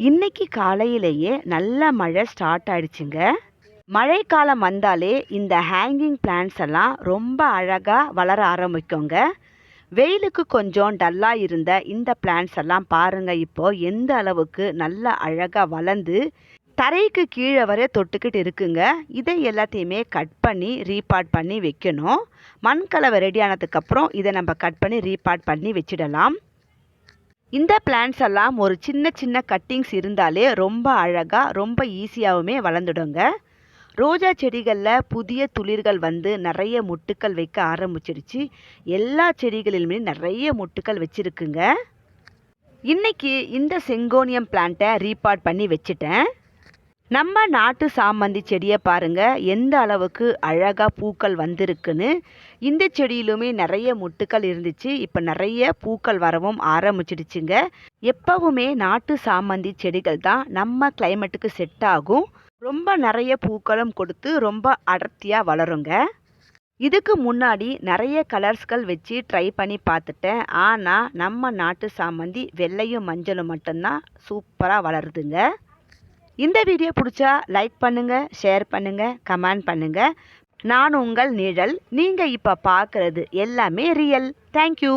இன்னைக்கு காலையிலேயே நல்ல மழை ஸ்டார்ட் ஆயிடுச்சுங்க. மழைக்காலம் வந்தாலே இந்த ஹேங்கிங் பிளான்ட்ஸ் எல்லாம் ரொம்ப அழகா வளர ஆரம்பிக்குங்க. வெயிலுக்கு கொஞ்சம் டல்லா இருந்த இந்த பிளான்ட்ஸ் எல்லாம் பாருங்க, இப்போ எந்த அளவுக்கு நல்ல அழகா வளர்ந்து தரைக்கு கீழே வரை தொட்டுக்கிட்டு இருக்குங்க. இதை எல்லாத்தையுமே கட் பண்ணி ரீபாட் பண்ணி வைக்கணும். மண்கலவை ரெடி ஆனதுக்கப்புறம் இதை நம்ம கட் பண்ணி ரீபாட் பண்ணி வச்சிடலாம். இந்த பிளான்ட்ஸ் எல்லாம் ஒரு சின்ன சின்ன கட்டிங்ஸ் இருந்தாலே ரொம்ப அழகாக ரொம்ப ஈஸியாகவுமே வளர்ந்துடுங்க. ரோஜா செடிகளில் புதிய துளிர்கள் வந்து நிறைய மொட்டுக்கள் வைக்க ஆரம்பிச்சிடுச்சு. எல்லா செடிகளிலுமே நிறைய மொட்டுக்கள் வச்சுருக்குங்க. இன்றைக்கி இந்த செங்கோனியம் பிளான்ட்டை ரீபாட் பண்ணி வச்சுட்டேன். நம்ம நாட்டு சாமந்தி செடியை பாருங்க, எந்த அளவுக்கு அழகாக பூக்கள் வந்திருக்குன்னு. இந்த செடியிலுமே நிறைய மொட்டுக்கள் இருந்துச்சு. இப்போ நிறைய பூக்கள் வரவும் ஆரம்பிச்சிடுச்சுங்க. எப்பவுமே நாட்டு சாமந்தி செடிகள் தான் நம்ம கிளைமேட்டுக்கு செட் ஆகும். ரொம்ப நிறைய பூக்களும் கொடுத்து ரொம்ப அடர்த்தியாக வளருங்க. இதுக்கு முன்னாடி நிறைய கலர்ஸ்கள் வச்சு ட்ரை பண்ணி பார்த்துட்டேன். ஆனால் நம்ம நாட்டு சாமந்தி வெள்ளையும் மஞ்சளும் மட்டும்தான் சூப்பராக வளருதுங்க. இந்த வீடியோ பிடிச்சா லைக் பண்ணுங்கள், ஷேர் பண்ணுங்கள், கமெண்ட் பண்ணுங்கள். நான் உங்கள் நிழல். நீங்கள் இப்போ பார்க்குறது எல்லாமே ரியல். தேங்க்யூ.